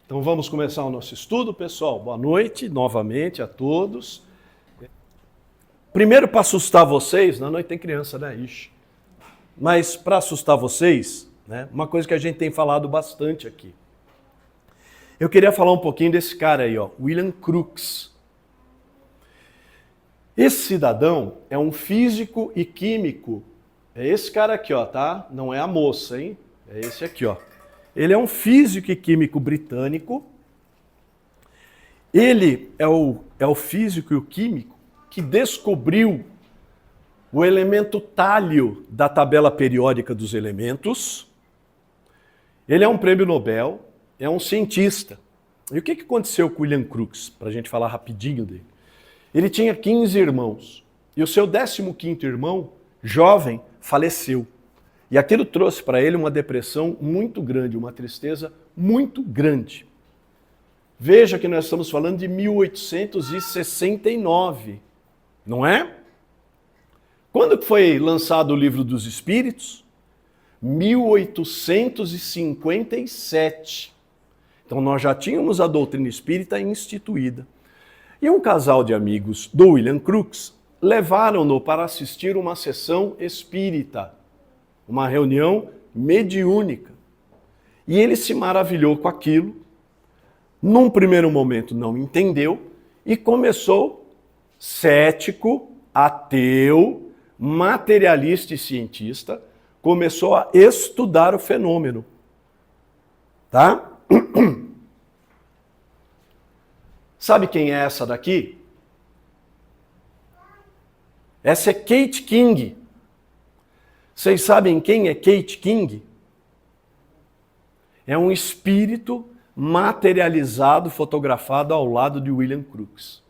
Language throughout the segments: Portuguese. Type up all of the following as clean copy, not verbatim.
Então vamos começar o nosso estudo, pessoal. Boa noite novamente a todos. Primeiro, para assustar vocês, na noite tem criança, né? Ixi. Mas para assustar vocês, né, uma coisa que a gente tem falado bastante aqui. Eu queria falar um pouquinho desse cara aí, ó, William Crookes. Esse cidadão é um físico e químico. É esse cara aqui, ó, tá? Não é a moça, hein? É esse aqui, ó. Ele é um físico e químico britânico. Ele é o físico e o químico que descobriu o elemento tálio da tabela periódica dos elementos. Ele é um prêmio Nobel, é um cientista. E o que aconteceu com William Crookes? Para a gente falar rapidinho dele. Ele tinha 15 irmãos. E o seu 15º irmão, jovem, faleceu. E aquilo trouxe para ele uma depressão muito grande, uma tristeza muito grande. Veja que nós estamos falando de 1869, não é? Quando foi lançado o Livro dos Espíritos? 1857. Então nós já tínhamos a doutrina espírita instituída. E um casal de amigos do William Crookes levaram-no para assistir uma sessão espírita, uma reunião mediúnica. E ele se maravilhou com aquilo, num primeiro momento não entendeu e começou cético, ateu, materialista e cientista, começou a estudar o fenômeno. Tá? Sabe quem é essa daqui? Essa é Kate King. Vocês sabem quem é Kate King? É um espírito materializado, fotografado ao lado de William Crookes.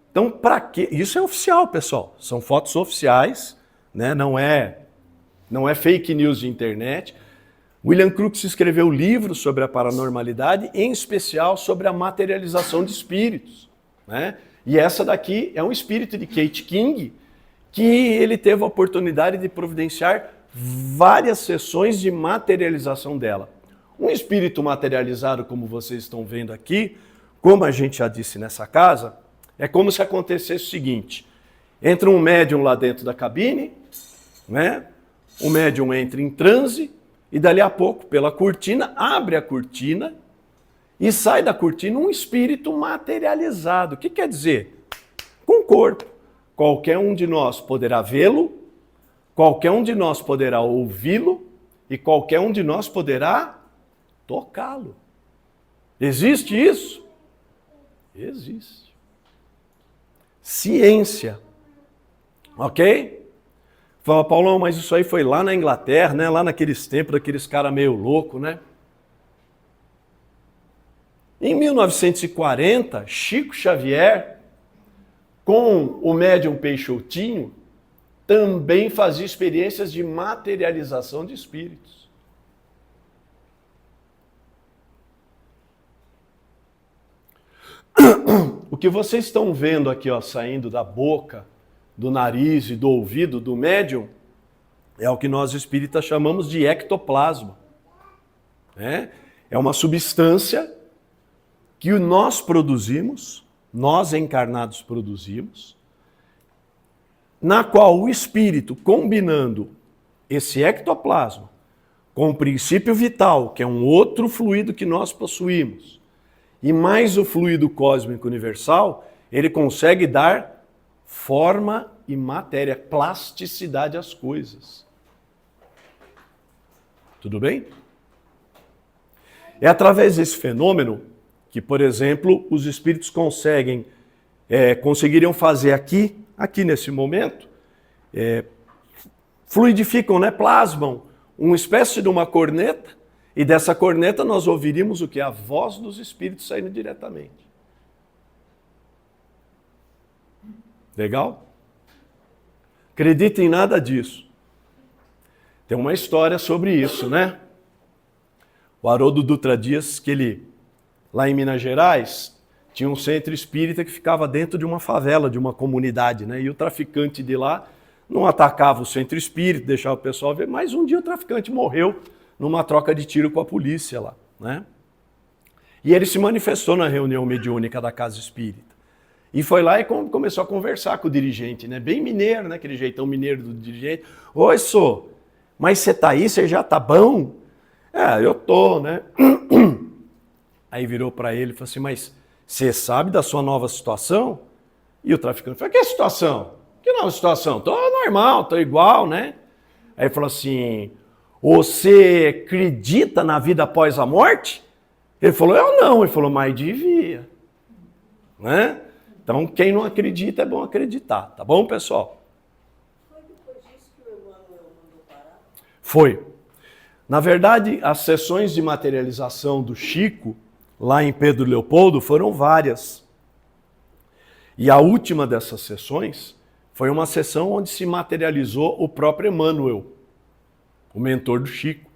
Então, para quê? Isso é oficial, pessoal. São fotos oficiais, né? Não é fake news de internet. William Crookes escreveu livros sobre a paranormalidade, em especial sobre a materialização de espíritos, né? E essa daqui é um espírito de Kate King, que ele teve a oportunidade de providenciar várias sessões de materialização dela. Um espírito materializado, como vocês estão vendo aqui, como a gente já disse nessa casa, é como se acontecesse o seguinte: entra um médium lá dentro da cabine, né? O médium entra em transe e dali a pouco, pela cortina, abre a cortina e sai da cortina um espírito materializado. O que quer dizer? Com corpo. Qualquer um de nós poderá vê-lo, qualquer um de nós poderá ouvi-lo e qualquer um de nós poderá tocá-lo. Existe isso? Existe. Ciência. Ok? Fala, Paulão, mas isso aí foi lá na Inglaterra, né? Lá naqueles tempos, daqueles caras meio loucos, né? Em 1940, Chico Xavier, com o médium Peixotinho, também fazia experiências de materialização de espíritos. O que vocês estão vendo aqui, ó, saindo da boca, do nariz e do ouvido do médium, é o que nós espíritas chamamos de ectoplasma. É uma substância que nós produzimos, nós encarnados produzimos, na qual o espírito, combinando esse ectoplasma com o princípio vital, que é um outro fluido que nós possuímos, e mais o fluido cósmico universal, ele consegue dar forma e matéria, plasticidade às coisas. Tudo bem? É através desse fenômeno que, por exemplo, os espíritos conseguiriam fazer aqui nesse momento, fluidificam, né, plasmam uma espécie de uma corneta, e dessa corneta nós ouviríamos o que? A voz dos espíritos saindo diretamente. Legal? Acredita em nada disso. Tem uma história sobre isso, né? O Haroldo Dutra Dias, que ele, lá em Minas Gerais, tinha um centro espírita que ficava dentro de uma favela, de uma comunidade, né? E o traficante de lá não atacava o centro espírita, deixava o pessoal ver, mas um dia o traficante morreu numa troca de tiro com a polícia lá, né? E ele se manifestou na reunião mediúnica da Casa Espírita. E foi lá e começou a conversar com o dirigente, né? Bem mineiro, né? Aquele jeitão mineiro do dirigente. Oi, sô, mas você tá aí? Você já tá bom? Eu tô, né? Aí virou para ele e falou assim, mas você sabe da sua nova situação? E o traficante falou, que situação? Que nova situação? Tô normal, tô igual, né? Aí ele falou assim, você acredita na vida após a morte? Ele falou, eu não. Ele falou, mas devia. Né? Então, quem não acredita, é bom acreditar. Tá bom, pessoal? Foi depois disso que o Emmanuel mandou parar? Foi. Na verdade, as sessões de materialização do Chico, lá em Pedro Leopoldo, foram várias. E a última dessas sessões foi uma sessão onde se materializou o próprio Emmanuel, o mentor do Chico.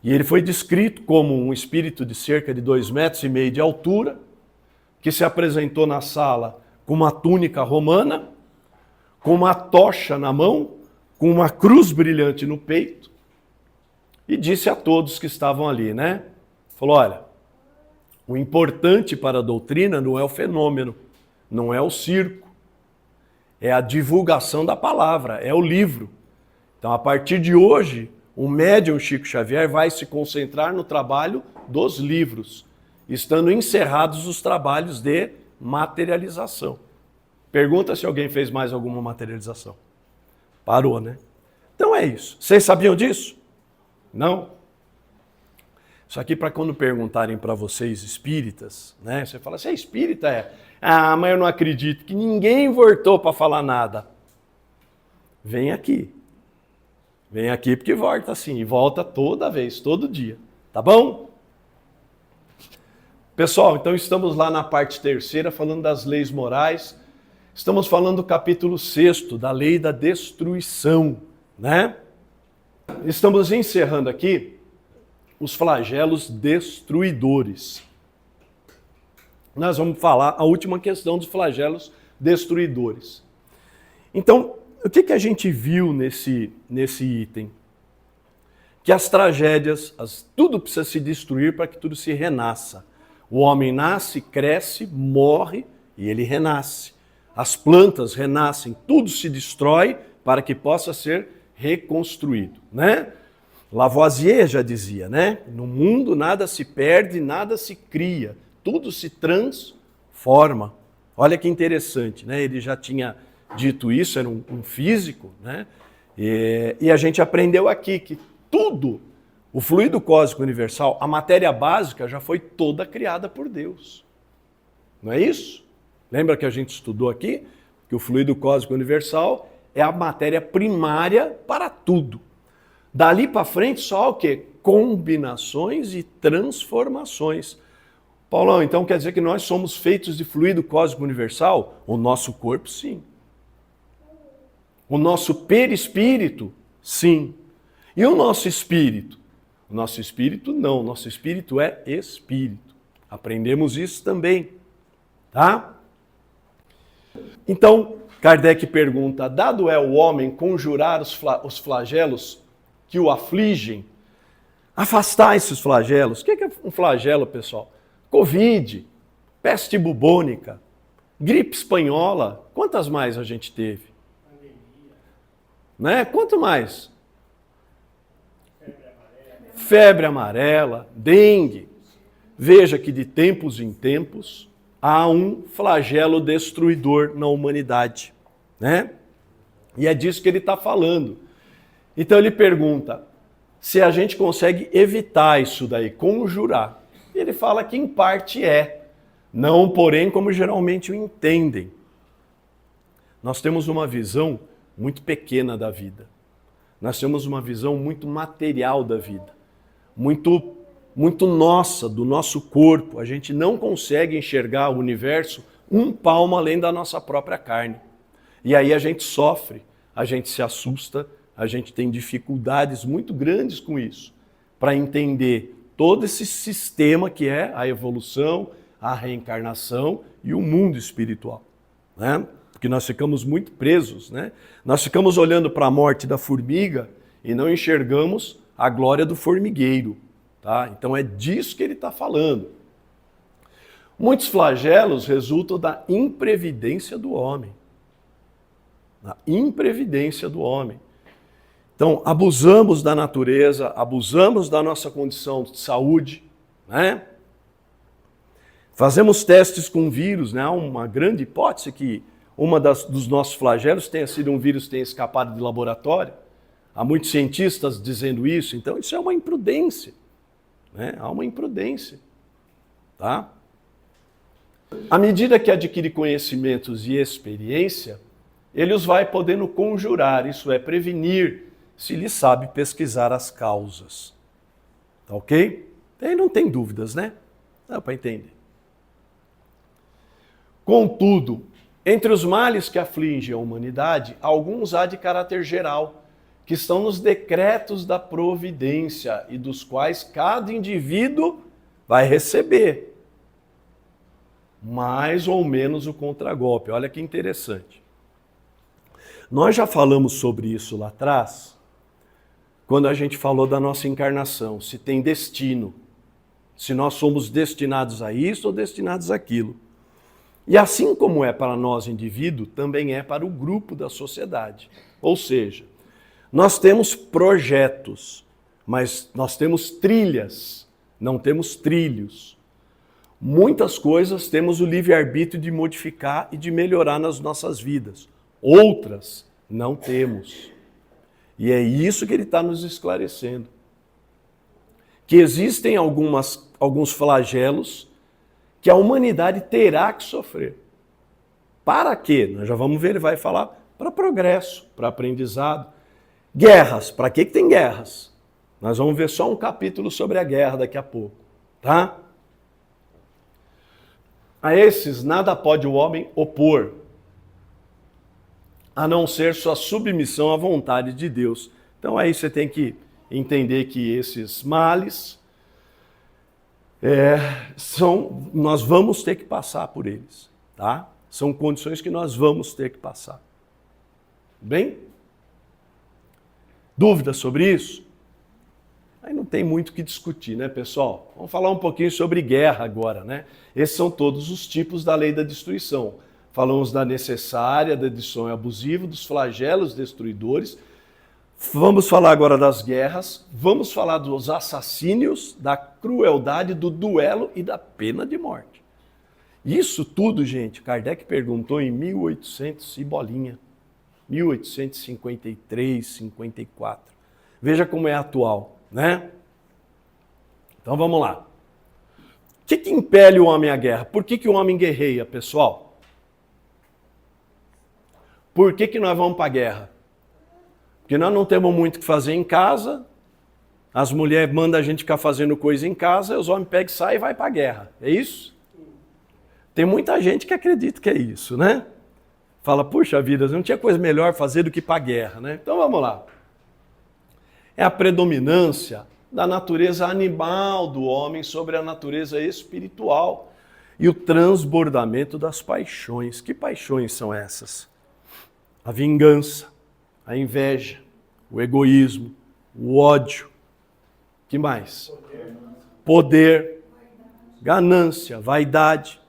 E ele foi descrito como um espírito de cerca de 2,5 metros de altura, que se apresentou na sala com uma túnica romana, com uma tocha na mão, com uma cruz brilhante no peito, e disse a todos que estavam ali, né? Falou, olha, o importante para a doutrina não é o fenômeno, não é o circo, é a divulgação da palavra, é o livro. Então, a partir de hoje, o médium Chico Xavier vai se concentrar no trabalho dos livros, estando encerrados os trabalhos de materialização. Pergunta se alguém fez mais alguma materialização. Parou, né? Então é isso. Vocês sabiam disso? Não? Isso aqui para quando perguntarem para vocês espíritas, né? Você fala, você é espírita? É. Ah, mas eu não acredito que ninguém voltou para falar nada. Vem aqui. Vem aqui porque volta assim, e volta toda vez, todo dia. Tá bom? Pessoal, então estamos lá na parte terceira, falando das leis morais. Estamos falando do capítulo 6º, da lei da destruição, né? Estamos encerrando aqui os flagelos destruidores. Nós vamos falar a última questão dos flagelos destruidores. Então, o que a gente viu nesse item? Que as tragédias, tudo precisa se destruir para que tudo se renasça. O homem nasce, cresce, morre e ele renasce. As plantas renascem, tudo se destrói para que possa ser reconstruído, né? Lavoisier já dizia, né? No mundo nada se perde, nada se cria, tudo se transforma. Olha que interessante, né? Ele já tinha dito isso, era um físico, né? E a gente aprendeu aqui que tudo, o fluido cósmico universal, a matéria básica já foi toda criada por Deus. Não é isso? Lembra que a gente estudou aqui que o fluido cósmico universal é a matéria primária para tudo. Dali para frente só o quê? Combinações e transformações. Paulão, então quer dizer que nós somos feitos de fluido cósmico universal? O nosso corpo, sim. O nosso perispírito, sim. E o nosso espírito? O nosso espírito não, o nosso espírito é espírito. Aprendemos isso também, tá? Então, Kardec pergunta, dado é o homem conjurar os flagelos que o afligem, afastar esses flagelos. O que é um flagelo, pessoal? Covid, peste bubônica, gripe espanhola, quantas mais a gente teve? Né? Quanto mais? Febre amarela, dengue. Veja que de tempos em tempos há um flagelo destruidor na humanidade, né? E é disso que ele está falando. Então ele pergunta se a gente consegue evitar isso daí, conjurar. E ele fala que em parte é, não porém como geralmente o entendem. Nós temos uma visão muito pequena da vida. Nós temos uma visão muito material da vida. Muito nossa, do nosso corpo. A gente não consegue enxergar o universo um palmo além da nossa própria carne. E aí a gente sofre, a gente se assusta, a gente tem dificuldades muito grandes com isso, para entender todo esse sistema que é a evolução, a reencarnação e o mundo espiritual, né? Porque nós ficamos muito presos, né? Nós ficamos olhando para a morte da formiga e não enxergamos a glória do formigueiro. Tá? Então é disso que ele está falando. Muitos flagelos resultam da imprevidência do homem. Da imprevidência do homem. Então, abusamos da natureza, abusamos da nossa condição de saúde, né? Fazemos testes com vírus, né? Há uma grande hipótese que dos nossos flagelos tenha sido um vírus que tenha escapado de laboratório. Há muitos cientistas dizendo isso, então isso é uma imprudência, né? Há uma imprudência, tá? À medida que adquire conhecimentos e experiência, ele os vai podendo conjurar, isso é, prevenir, se lhe sabe pesquisar as causas. Tá ok? Aí não tem dúvidas, né? Dá para entender. Contudo, entre os males que afligem a humanidade, alguns há de caráter geral, que estão nos decretos da providência e dos quais cada indivíduo vai receber mais ou menos o contragolpe. Olha que interessante. Nós já falamos sobre isso lá atrás, quando a gente falou da nossa encarnação, se tem destino, se nós somos destinados a isso ou destinados àquilo. E assim como é para nós, indivíduo, também é para o grupo da sociedade. Ou seja, nós temos projetos, mas nós temos trilhas, não temos trilhos. Muitas coisas temos o livre-arbítrio de modificar e de melhorar nas nossas vidas. Outras não temos. E é isso que ele está nos esclarecendo. Que existem alguns flagelos que a humanidade terá que sofrer. Para quê? Nós já vamos ver, ele vai falar para progresso, para aprendizado. Guerras, para que tem guerras? Nós vamos ver só um capítulo sobre a guerra daqui a pouco, tá? A esses nada pode o homem opor, a não ser sua submissão à vontade de Deus. Então aí você tem que entender que esses males nós vamos ter que passar por eles, tá? São condições que nós vamos ter que passar. Bem? Dúvidas sobre isso? Aí não tem muito o que discutir, né, pessoal? Vamos falar um pouquinho sobre guerra agora, né? Esses são todos os tipos da lei da destruição. Falamos da necessária, da destruição abusiva, dos flagelos destruidores. Vamos falar agora das guerras, vamos falar dos assassínios, da crueldade, do duelo e da pena de morte. Isso tudo, gente, Kardec perguntou em 1800 e bolinha. 1853, 54. Veja como é atual, né? Então vamos lá. O que impele o homem à guerra? Por que o homem guerreia, pessoal? Por que nós vamos para a guerra? Porque nós não temos muito o que fazer em casa, as mulheres mandam a gente ficar fazendo coisa em casa, os homens pegam, saem e vai para a guerra. É isso? Tem muita gente que acredita que é isso, né? Fala, puxa vida, não tinha coisa melhor fazer do que ir para a guerra, né? Então vamos lá. É a predominância da natureza animal do homem sobre a natureza espiritual e o transbordamento das paixões. Que paixões são essas? A vingança, a inveja, o egoísmo, o ódio. Que mais? Poder, ganância, vaidade.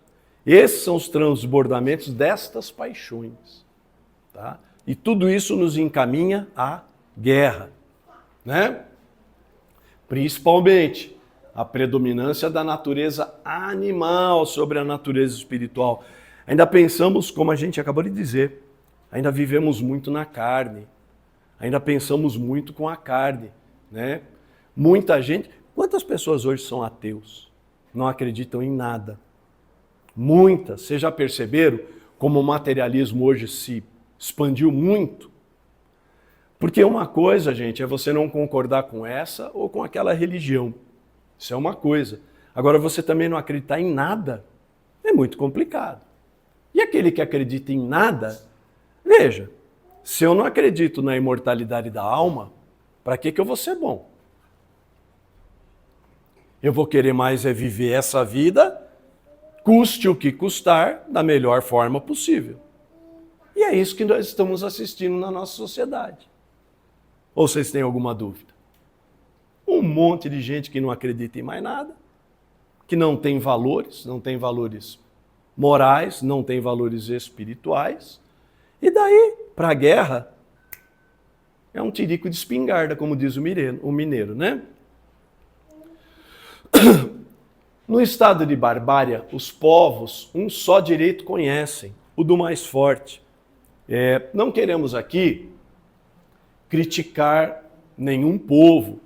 Esses são os transbordamentos destas paixões. Tá? E tudo isso nos encaminha à guerra. Né? Principalmente a predominância da natureza animal sobre a natureza espiritual. Ainda pensamos, como a gente acabou de dizer, ainda vivemos muito na carne, ainda pensamos muito com a carne. Né? Muita gente, quantas pessoas hoje são ateus? Não acreditam em nada. Muitas, vocês já perceberam como o materialismo hoje se expandiu muito? Porque uma coisa, gente, é você não concordar com essa ou com aquela religião. Isso é uma coisa. Agora, você também não acreditar em nada é muito complicado. E aquele que acredita em nada, veja, se eu não acredito na imortalidade da alma, para que eu vou ser bom? Eu vou querer mais é viver essa vida, custe o que custar, da melhor forma possível. E é isso que nós estamos assistindo na nossa sociedade. Ou vocês têm alguma dúvida? Um monte de gente que não acredita em mais nada, que não tem valores morais, não tem valores espirituais. E daí, para a guerra, é um tirico de espingarda, como diz o mineiro, né? No estado de barbárie, os povos um só direito conhecem, o do mais forte. Não queremos aqui criticar nenhum povo,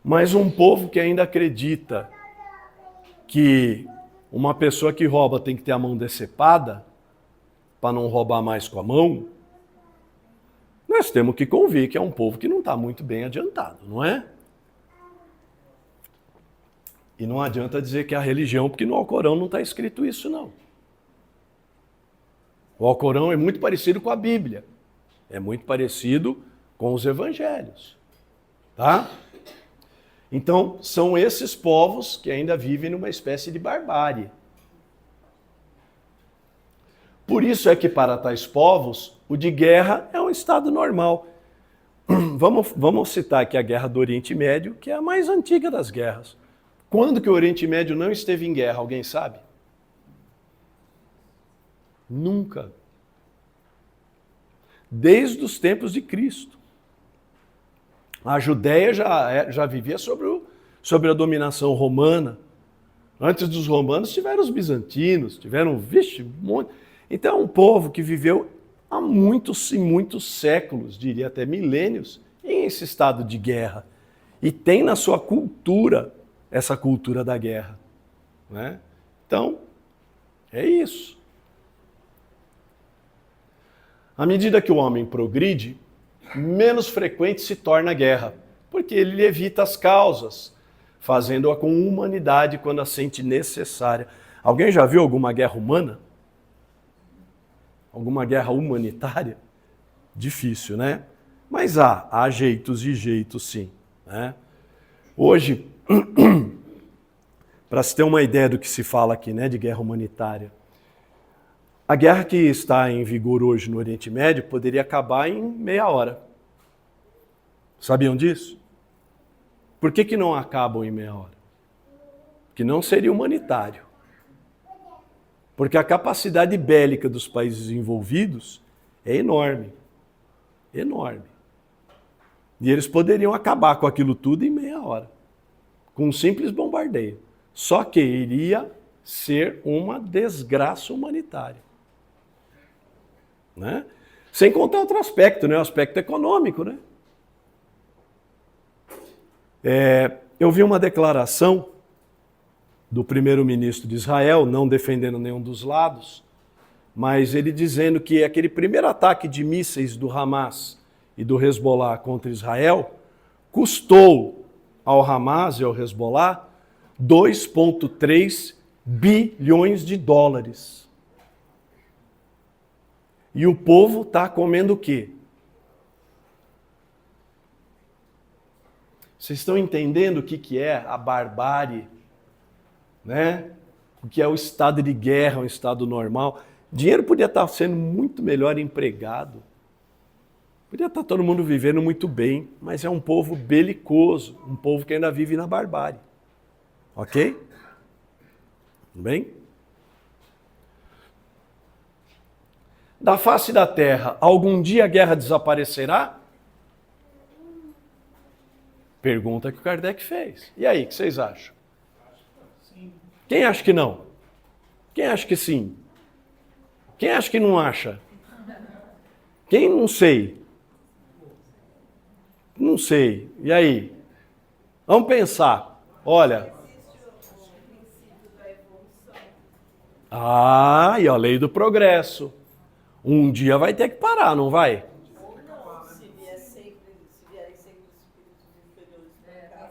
mas um povo que ainda acredita que uma pessoa que rouba tem que ter a mão decepada para não roubar mais com a mão, nós temos que convir que é um povo que não está muito bem adiantado, não é? E não adianta dizer que é a religião, porque no Alcorão não está escrito isso, não. O Alcorão é muito parecido com a Bíblia. É muito parecido com os evangelhos. Tá? Então, são esses povos que ainda vivem numa espécie de barbárie. Por isso é que para tais povos, o de guerra é um estado normal. Vamos citar aqui a Guerra do Oriente Médio, que é a mais antiga das guerras. Quando que o Oriente Médio não esteve em guerra, alguém sabe? Nunca. Desde os tempos de Cristo. A Judéia já vivia sobre a dominação romana. Antes dos romanos tiveram os bizantinos, tiveram, um monte. Então é um povo que viveu há muitos e muitos séculos, diria até milênios, em esse estado de guerra. E tem na sua cultura essa cultura da guerra. Né? Então, é isso. À medida que o homem progride, menos frequente se torna a guerra, porque ele evita as causas, fazendo-a com humanidade quando a sente necessária. Alguém já viu alguma guerra humana? Alguma guerra humanitária? Difícil, né? Mas há jeitos e jeitos, sim. Né? Hoje, para se ter uma ideia do que se fala aqui, né, de guerra humanitária, a guerra que está em vigor hoje no Oriente Médio poderia acabar em meia hora. Sabiam disso? Por que não acabam em meia hora? Porque não seria humanitário. Porque a capacidade bélica dos países envolvidos é enorme. Enorme. E eles poderiam acabar com aquilo tudo em meia hora. Com um simples bombardeio. Só que iria ser uma desgraça humanitária. Né? Sem contar outro aspecto, né? O aspecto econômico. Né? Eu vi uma declaração do primeiro-ministro de Israel, não defendendo nenhum dos lados, mas ele dizendo que aquele primeiro ataque de mísseis do Hamas e do Hezbollah contra Israel custou ao Hamas e ao Hezbollah 2,3 bilhões de dólares. E o povo está comendo o quê? Vocês estão entendendo o que é a barbárie? Né? O que é o estado de guerra, um estado normal? Dinheiro podia estar sendo muito melhor empregado. Podia estar todo mundo vivendo muito bem, mas é um povo belicoso, um povo que ainda vive na barbárie. Ok? Tudo bem? Da face da terra, algum dia a guerra desaparecerá? Pergunta que o Kardec fez. E aí, o que vocês acham? Quem acha que não? Quem acha que sim? Quem acha que não acha? Quem não sei? Não sei. E aí? Vamos pensar. Olha. E a lei do progresso. Um dia vai ter que parar, não vai? Ou não, se vierem sempre espíritos inferiores para cá,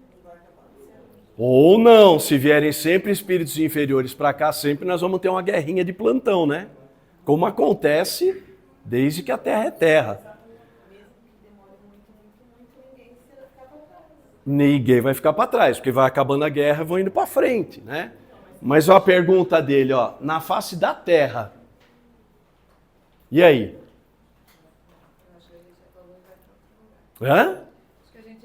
não vai acabar sendo. Ou não, se vierem sempre espíritos inferiores para cá, sempre nós vamos ter uma guerrinha de plantão, né? Como acontece desde que a Terra é Terra. Mesmo que demore muito, Ninguém vai ficar para trás, porque vai acabando a guerra e vão indo para frente, né? Mas ó, a pergunta dele, ó, na face da Terra. E aí? Acho que a gente já falou, vai para outro lugar. Hã? Acho que a gente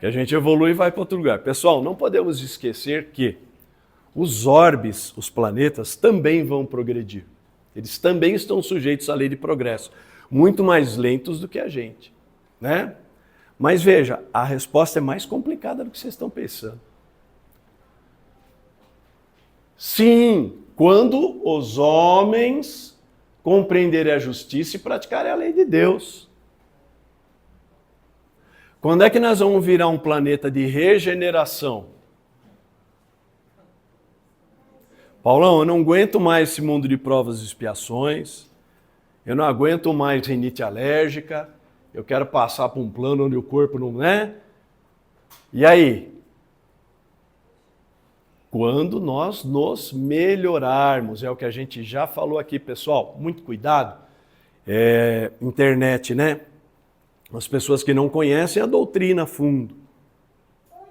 Que a gente evolui e vai para outro lugar. Pessoal, não podemos esquecer que os orbes, os planetas, também vão progredir. Eles também estão sujeitos à lei de progresso, muito mais lentos do que a gente, né? Mas veja, a resposta é mais complicada do que vocês estão pensando. Sim, quando os homens compreenderem a justiça e praticarem a lei de Deus. Quando é que nós vamos virar um planeta de regeneração? Paulão, eu não aguento mais esse mundo de provas e expiações, eu não aguento mais rinite alérgica, eu quero passar para um plano onde o corpo não é. E aí? Quando nós nos melhorarmos, é o que a gente já falou aqui, pessoal, muito cuidado. Internet, né? As pessoas que não conhecem a doutrina a fundo,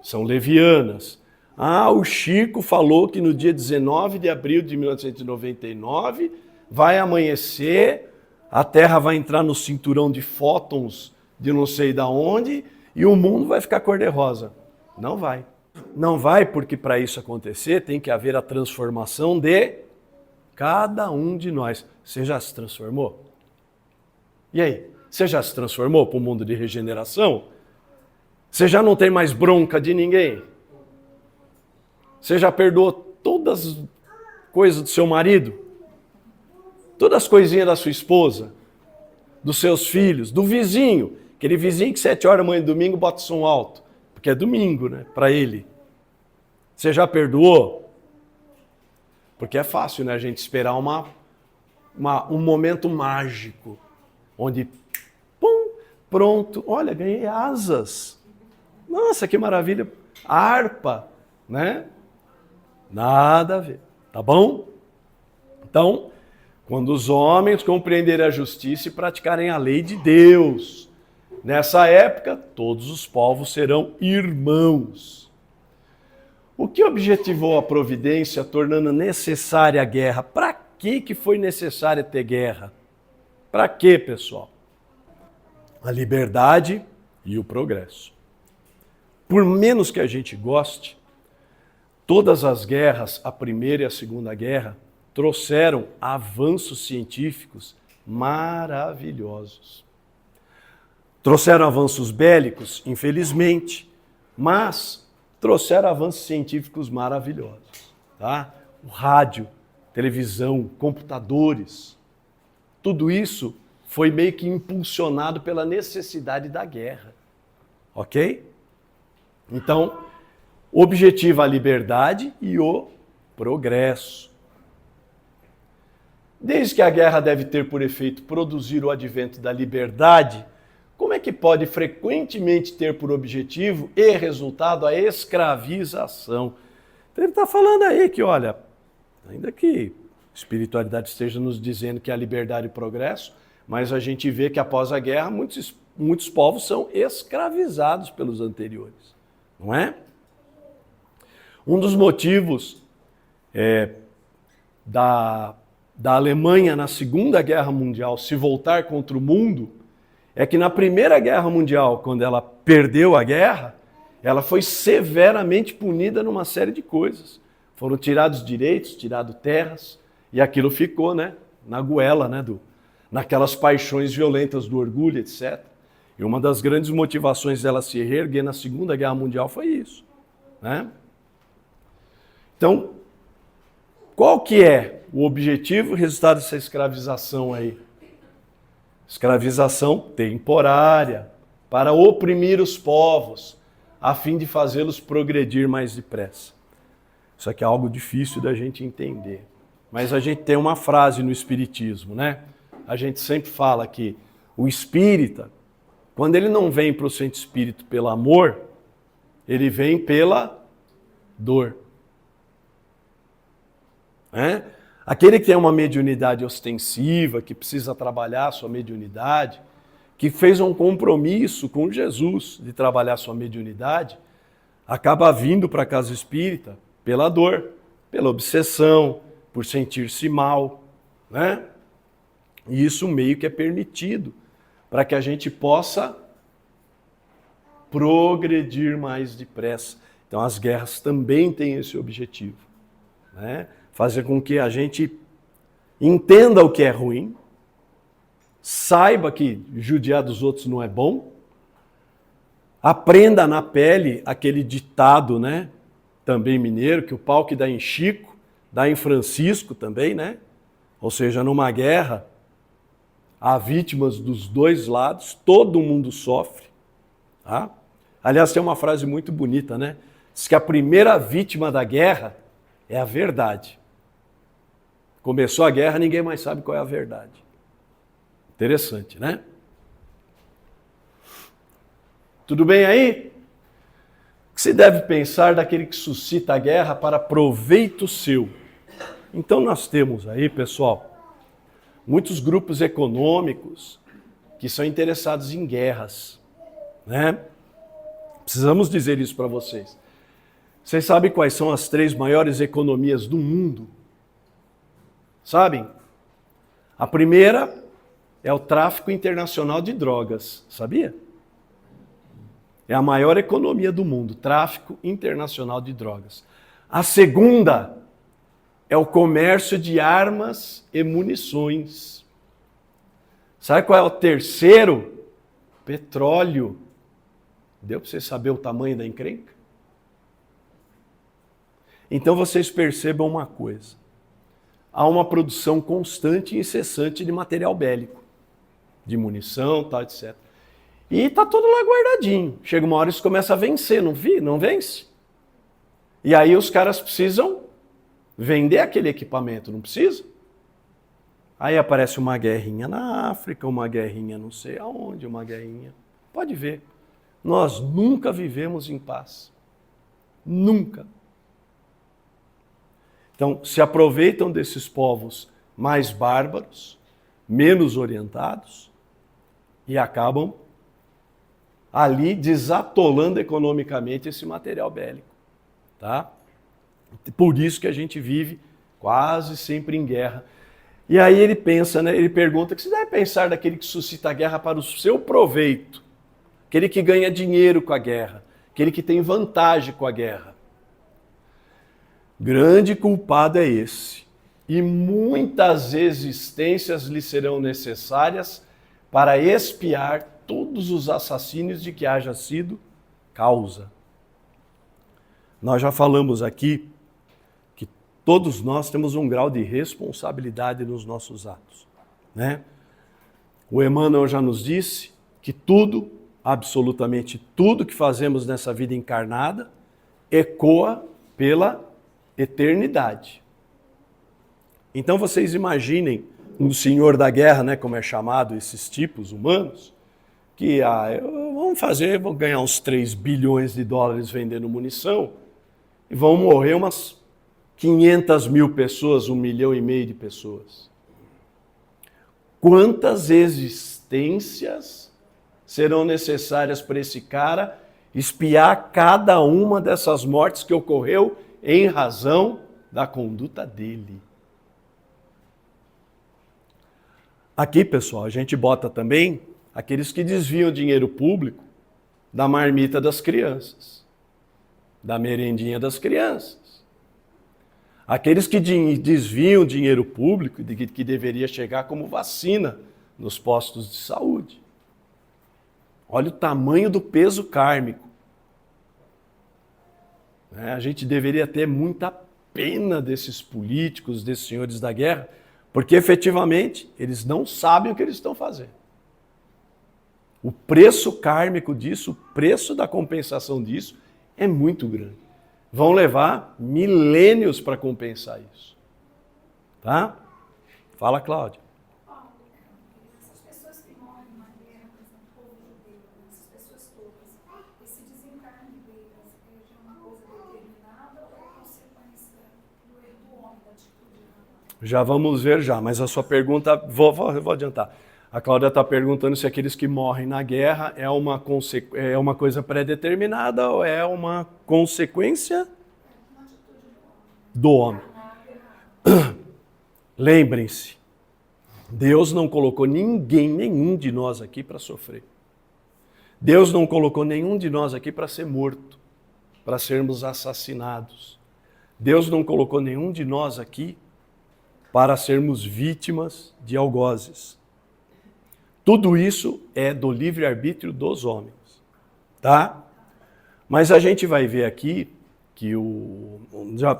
são levianas. Ah, o Chico falou que no dia 19 de abril de 1999 vai amanhecer, a Terra vai entrar no cinturão de fótons de não sei da onde e o mundo vai ficar cor-de-rosa. Não vai. Não vai porque para isso acontecer tem que haver a transformação de cada um de nós. Você já se transformou? E aí? Você já se transformou para o mundo de regeneração? Você já não tem mais bronca de ninguém? Você já perdoou todas as coisas do seu marido? Todas as coisinhas da sua esposa? Dos seus filhos? Do vizinho? Aquele vizinho que 7 horas da manhã de domingo bota o som alto. Porque é domingo, né? Para ele. Você já perdoou? Porque é fácil, né? A gente esperar um momento mágico. Onde, pum, pronto. Olha, ganhei asas. Nossa, que maravilha. Harpa, né? Nada a ver, tá bom? Então, quando os homens compreenderem a justiça e praticarem a lei de Deus, nessa época, todos os povos serão irmãos. O que objetivou a providência, tornando necessária a guerra? Para que foi necessária ter guerra? Para quê, pessoal? A liberdade e o progresso. Por menos que a gente goste, todas as guerras, a Primeira e a Segunda Guerra, trouxeram avanços científicos maravilhosos. Trouxeram avanços bélicos, infelizmente, mas trouxeram avanços científicos maravilhosos. Tá? O rádio, televisão, computadores, tudo isso foi meio que impulsionado pela necessidade da guerra. Ok? Então, objetiva a liberdade e o progresso. Desde que a guerra deve ter por efeito produzir o advento da liberdade, como é que pode frequentemente ter por objetivo e resultado a escravização? Então ele está falando aí que, olha, ainda que a espiritualidade esteja nos dizendo que é a liberdade e o progresso, mas a gente vê que após a guerra muitos povos são escravizados pelos anteriores, não é? Um dos motivos da Alemanha na Segunda Guerra Mundial se voltar contra o mundo é que na Primeira Guerra Mundial, quando ela perdeu a guerra, ela foi severamente punida numa série de coisas. Foram tirados direitos, tirados terras, e aquilo ficou, né, na goela, né, naquelas paixões violentas do orgulho, etc. E uma das grandes motivações dela se reerguer na Segunda Guerra Mundial foi isso, né? Então, qual que é o objetivo e o resultado dessa escravização aí? Escravização temporária, para oprimir os povos, a fim de fazê-los progredir mais depressa. Isso aqui é algo difícil da gente entender. Mas a gente tem uma frase no Espiritismo, né? A gente sempre fala que o espírita, quando ele não vem para o centro espírita pelo amor, ele vem pela dor. Aquele que tem uma mediunidade ostensiva, que precisa trabalhar a sua mediunidade, que fez um compromisso com Jesus de trabalhar a sua mediunidade, acaba vindo para a casa espírita pela dor, pela obsessão, por sentir-se mal, né? E isso meio que é permitido para que a gente possa progredir mais depressa. Então as guerras também têm esse objetivo, né? Fazer com que a gente entenda o que é ruim, saiba que judiar dos outros não é bom, aprenda na pele aquele ditado, né? Também mineiro, que o pau que dá em Chico, dá em Francisco também, né? Ou seja, numa guerra, há vítimas dos dois lados, todo mundo sofre. Tá? Aliás, tem uma frase muito bonita, né? Diz que a primeira vítima da guerra é a verdade. Começou a guerra, ninguém mais sabe qual é a verdade. Interessante, né? Tudo bem aí? O que se deve pensar daquele que suscita a guerra para proveito seu? Então nós temos aí, pessoal, muitos grupos econômicos que são interessados em guerras, né? Precisamos dizer isso para vocês. Vocês sabem quais são as 3 maiores economias do mundo? Sabem? A primeira é o tráfico internacional de drogas, sabia? É a maior economia do mundo, tráfico internacional de drogas. A segunda é o comércio de armas e munições. Sabe qual é o terceiro? Petróleo. Deu para você saber o tamanho da encrenca? Então vocês percebam uma coisa. Há uma produção constante e incessante de material bélico, de munição, tal, etc. E está tudo lá guardadinho. Chega uma hora isso começa a vencer, não vence? E aí os caras precisam vender aquele equipamento, não precisa? Aí aparece uma guerrinha na África, uma guerrinha não sei aonde, uma guerrinha. Pode ver. Nós nunca vivemos em paz. Nunca. Então, se aproveitam desses povos mais bárbaros, menos orientados, e acabam ali desatolando economicamente esse material bélico. Tá? Por isso que a gente vive quase sempre em guerra. E aí ele pensa, né? Ele pergunta: o que você deve pensar daquele que suscita a guerra para o seu proveito? Aquele que ganha dinheiro com a guerra, aquele que tem vantagem com a guerra. Grande culpado é esse. E muitas existências lhe serão necessárias para expiar todos os assassínios de que haja sido causa. Nós já falamos aqui que todos nós temos um grau de responsabilidade nos nossos atos, né? O Emmanuel já nos disse que tudo, absolutamente tudo que fazemos nessa vida encarnada, ecoa pela eternidade. Então vocês imaginem um senhor da guerra, né, como é chamado esses tipos humanos, que vão ganhar uns 3 bilhões de dólares vendendo munição e vão morrer umas 500 mil pessoas, 1,5 milhão de pessoas. Quantas existências serão necessárias para esse cara expiar cada uma dessas mortes que ocorreu em razão da conduta dele? Aqui, pessoal, a gente bota também aqueles que desviam dinheiro público da marmita das crianças, da merendinha das crianças. Aqueles que desviam dinheiro público que deveria chegar como vacina nos postos de saúde. Olha o tamanho do peso kármico. A gente deveria ter muita pena desses políticos, desses senhores da guerra, porque efetivamente eles não sabem o que eles estão fazendo. O preço kármico disso, o preço da compensação disso é muito grande. Vão levar milênios para compensar isso. Tá? Fala, Cláudia. Essas pessoas que morrem na guerra, por exemplo, o povo judeu, essas pessoas todas, esse desencarne deles é uma coisa determinada ou é consequência do erro do homem, da atitude errada? Já vamos ver já, mas a sua pergunta, vou adiantar. A Cláudia está perguntando se aqueles que morrem na guerra é uma coisa pré-determinada ou é uma consequência do homem. Lembrem-se, Deus não colocou nenhum de nós aqui para sofrer. Deus não colocou nenhum de nós aqui para ser morto, para sermos assassinados. Deus não colocou nenhum de nós aqui para sermos vítimas de algozes. Tudo isso é do livre-arbítrio dos homens, tá? Mas a gente vai ver aqui que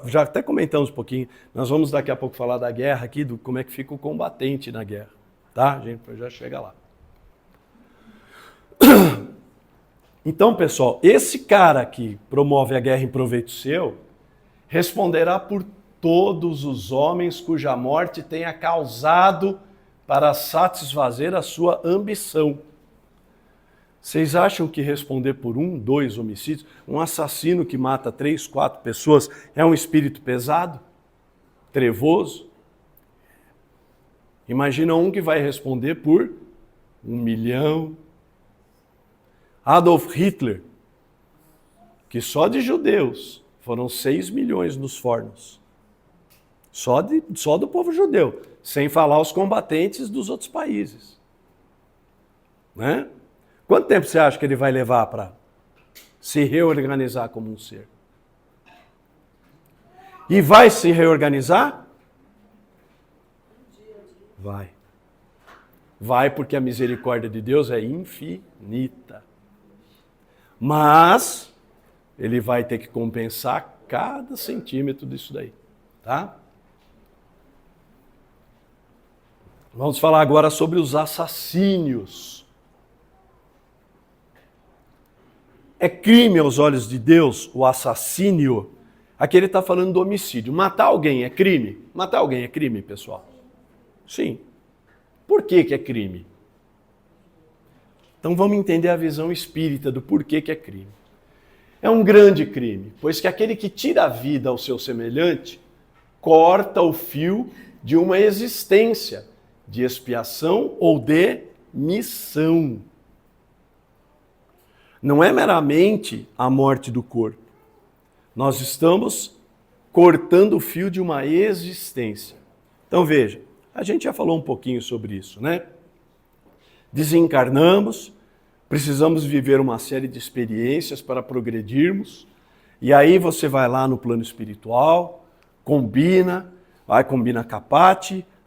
já até comentamos um pouquinho, nós vamos daqui a pouco falar da guerra aqui, do como é que fica o combatente na guerra, tá? A gente já chega lá. Então, pessoal, esse cara que promove a guerra em proveito seu, responderá por todos os homens cuja morte tenha causado para satisfazer a sua ambição. Vocês acham que responder por 1, 2 homicídios, um assassino que mata 3, 4 pessoas, é um espírito pesado? Trevoso? Imagina um que vai responder por 1 milhão. Adolf Hitler, que só de judeus foram 6 milhões nos fornos. Só do povo judeu, sem falar os combatentes dos outros países. Né? Quanto tempo você acha que ele vai levar para se reorganizar como um ser? E vai se reorganizar? Vai. Vai porque a misericórdia de Deus é infinita. Mas ele vai ter que compensar cada centímetro disso daí, tá? Vamos falar agora sobre os assassínios. É crime aos olhos de Deus o assassínio? Aqui ele está falando do homicídio. Matar alguém é crime? Matar alguém é crime, pessoal? Sim. Por que é crime? Então vamos entender a visão espírita do porquê que é crime. É um grande crime, pois que aquele que tira a vida ao seu semelhante corta o fio de uma existência de expiação ou de missão. Não é meramente a morte do corpo. Nós estamos cortando o fio de uma existência. Então veja, a gente já falou um pouquinho sobre isso, né? Desencarnamos, precisamos viver uma série de experiências para progredirmos, e aí você vai lá no plano espiritual, combina com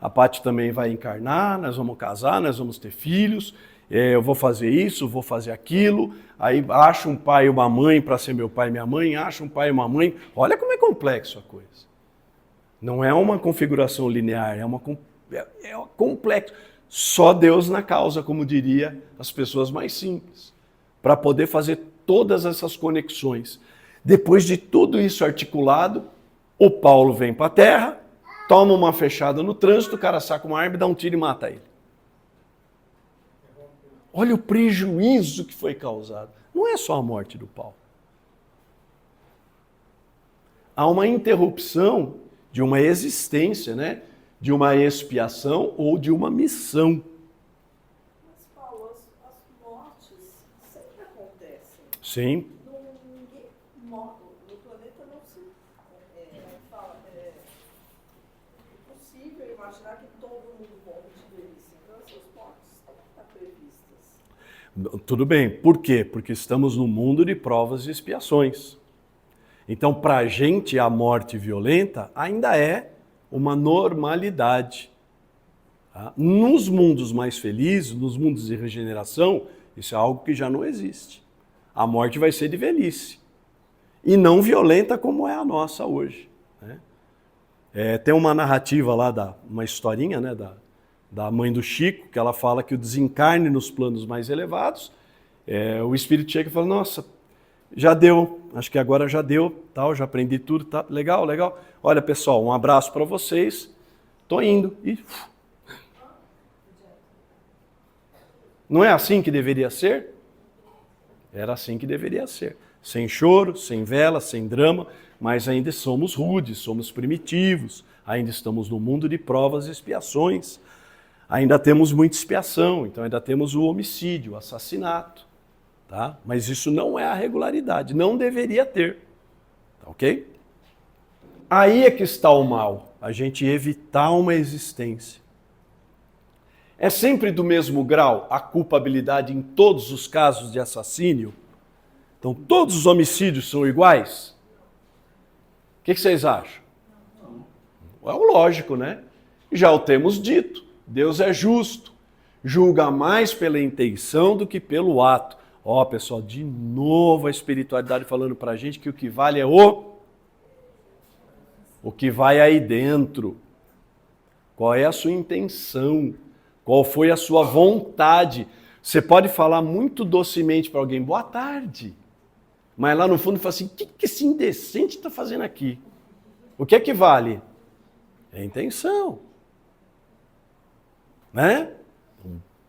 a Pati também vai encarnar, nós vamos casar, nós vamos ter filhos, eu vou fazer isso, vou fazer aquilo, aí acha um pai e uma mãe para ser meu pai e minha mãe, acha um pai e uma mãe, olha como é complexo a coisa. Não é uma configuração linear, é complexo. Só Deus na causa, como diria as pessoas mais simples, para poder fazer todas essas conexões. Depois de tudo isso articulado, o Paulo vem para a Terra, toma uma fechada no trânsito, o cara saca uma arma, dá um tiro e mata ele. Olha o prejuízo que foi causado. Não é só a morte do Paulo. Há uma interrupção de uma existência, né? De uma expiação ou de uma missão. Mas, Paulo, as mortes sempre acontecem. Sim. No planeta não se fala. É impossível imaginar que todo mundo morre de velhice. Então, essas mortes têm que estar previstas. Tudo bem. Por quê? Porque estamos num mundo de provas e expiações. Então, para a gente, a morte violenta ainda é uma normalidade. Tá? Nos mundos mais felizes, nos mundos de regeneração, isso é algo que já não existe. A morte vai ser de velhice. E não violenta como é a nossa hoje. Né? Tem uma narrativa lá, uma historinha, né, da mãe do Chico, que ela fala que o desencarne nos planos mais elevados, o espírito chega e fala, nossa, já deu, acho que agora já deu, tal, já aprendi tudo, tá, legal, legal. Olha, pessoal, um abraço para vocês, tô indo. E... Não é assim que deveria ser? Era assim que deveria ser. Sem choro, sem vela, sem drama, mas ainda somos rudes, somos primitivos, ainda estamos no mundo de provas e expiações. Ainda temos muita expiação, então ainda temos o homicídio, o assassinato. Tá? Mas isso não é a regularidade, não deveria ter. Tá, ok? Aí é que está o mal, a gente evitar uma existência. É sempre do mesmo grau a culpabilidade em todos os casos de assassínio? Então, todos os homicídios são iguais? O que vocês acham? É o lógico, né? Já o temos dito. Deus é justo. Julga mais pela intenção do que pelo ato. Ó, pessoal, de novo a espiritualidade falando pra gente que o que vale é o que vai aí dentro. Qual é a sua intenção? Qual foi a sua vontade? Você pode falar muito docemente para alguém, boa tarde. Mas lá no fundo fala assim, o que esse indecente está fazendo aqui? O que é que vale? É a intenção. Né?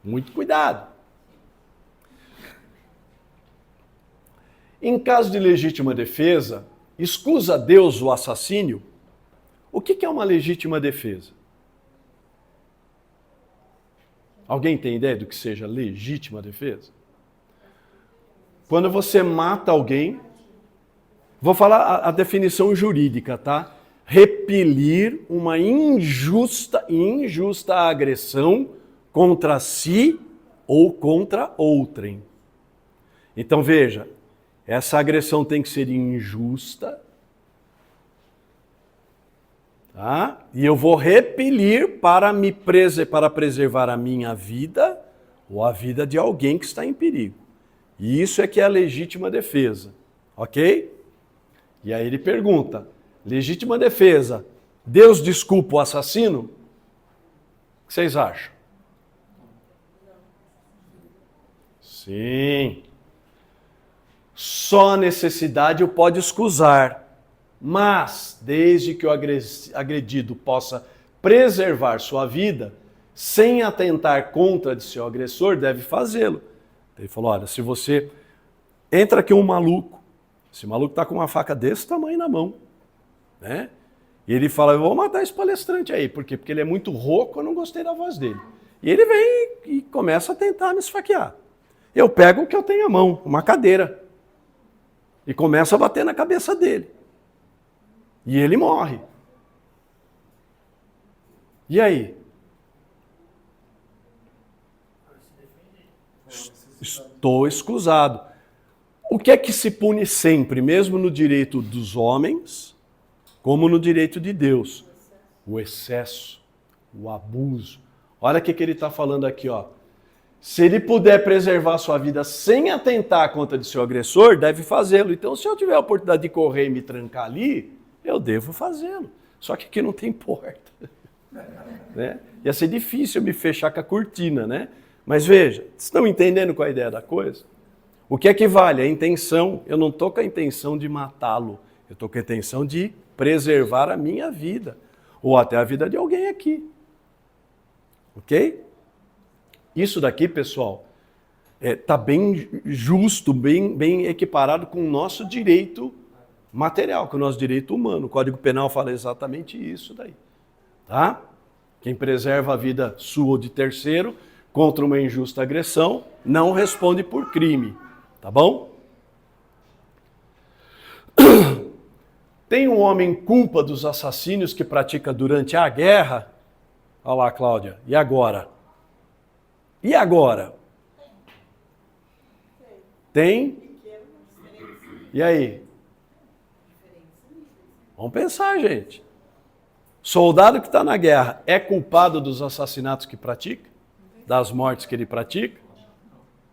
Muito cuidado. Em caso de legítima defesa, escusa Deus o assassínio? O que é uma legítima defesa? Alguém tem ideia do que seja legítima defesa? Quando você mata alguém, vou falar a definição jurídica, tá? Repelir uma injusta agressão contra si ou contra outrem. Então veja, essa agressão tem que ser injusta, tá? E eu vou repelir para preservar a minha vida ou a vida de alguém que está em perigo. E isso é que é a legítima defesa, ok? E aí ele pergunta, legítima defesa, Deus desculpa o assassino? O que vocês acham? Sim. Só a necessidade o pode escusar. Mas, desde que o agredido possa preservar sua vida, sem atentar contra de seu agressor, deve fazê-lo. Ele falou, olha, se você... Entra aqui um maluco, esse maluco está com uma faca desse tamanho na mão, né? E ele fala, eu vou matar esse palestrante aí. Por quê? Porque ele é muito rouco, eu não gostei da voz dele. E ele vem e começa a tentar me esfaquear. Eu pego o que eu tenho à mão, uma cadeira, e começo a bater na cabeça dele. E ele morre. E aí? Estou escusado. O que é que se pune sempre, mesmo no direito dos homens, como no direito de Deus? O excesso, o abuso. Olha o que ele está falando aqui, ó. Se ele puder preservar sua vida sem atentar contra de seu agressor, deve fazê-lo. Então, se eu tiver a oportunidade de correr e me trancar ali, eu devo fazê-lo. Só que aqui não tem porta. Né? Ia ser difícil eu me fechar com a cortina, né? Mas veja, estão entendendo qual é a ideia da coisa? O que é que vale? A intenção. Eu não estou com a intenção de matá-lo. Eu estou com a intenção de preservar a minha vida. Ou até a vida de alguém aqui. Ok? Isso daqui, pessoal, está bem justo, bem equiparado com o nosso direito material, com o nosso direito humano. O Código Penal fala exatamente isso daí. Tá? Quem preserva a vida sua ou de terceiro contra uma injusta agressão não responde por crime. Tá bom? Tem um homem culpa dos assassínios que pratica durante a guerra? Olha lá, Cláudia. E agora? E agora? Tem? E aí? Vamos pensar, gente. Soldado que está na guerra é culpado dos assassinatos que pratica? Das mortes que ele pratica?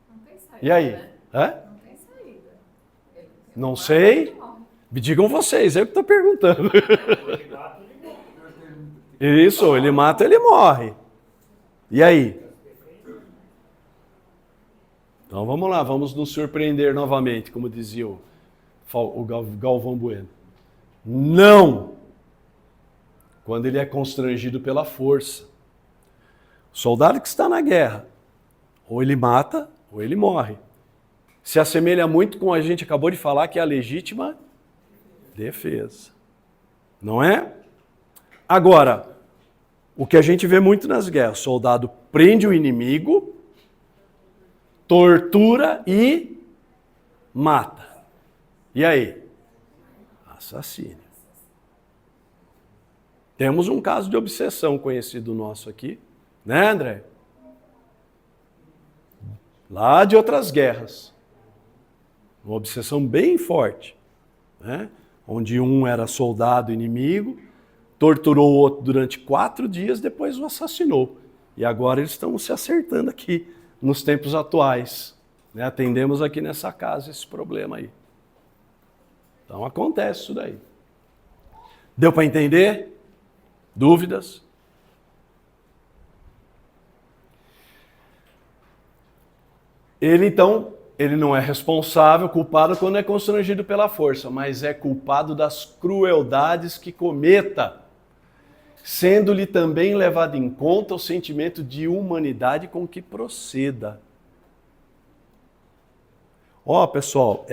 Não tem saída. E aí? Né? Hã? Não tem saída. Não sei. Me digam vocês, eu que estou perguntando. Isso, ele mata, ele morre. E aí? Então vamos lá, vamos nos surpreender novamente, como dizia o Galvão Bueno. Não! Quando ele é constrangido pela força. O soldado que está na guerra, ou ele mata, ou ele morre. Se assemelha muito com a gente acabou de falar, que é a legítima defesa. Não é? Agora, o que a gente vê muito nas guerras, o soldado prende o inimigo, tortura e mata. E aí? Assassínio. Temos um caso de obsessão conhecido nosso aqui, né, André? lá de outras guerras. Uma obsessão bem forte, né? Onde um era soldado inimigo, torturou o outro durante 4 dias, depois o assassinou. E agora eles estão se acertando aqui, nos tempos atuais. Né? Atendemos aqui nessa casa esse problema aí. Então acontece isso daí. Deu para entender? Dúvidas? Ele não é responsável, culpado quando é constrangido pela força, mas é culpado das crueldades que cometa, sendo-lhe também levado em conta o sentimento de humanidade com que proceda. Ó, pessoal,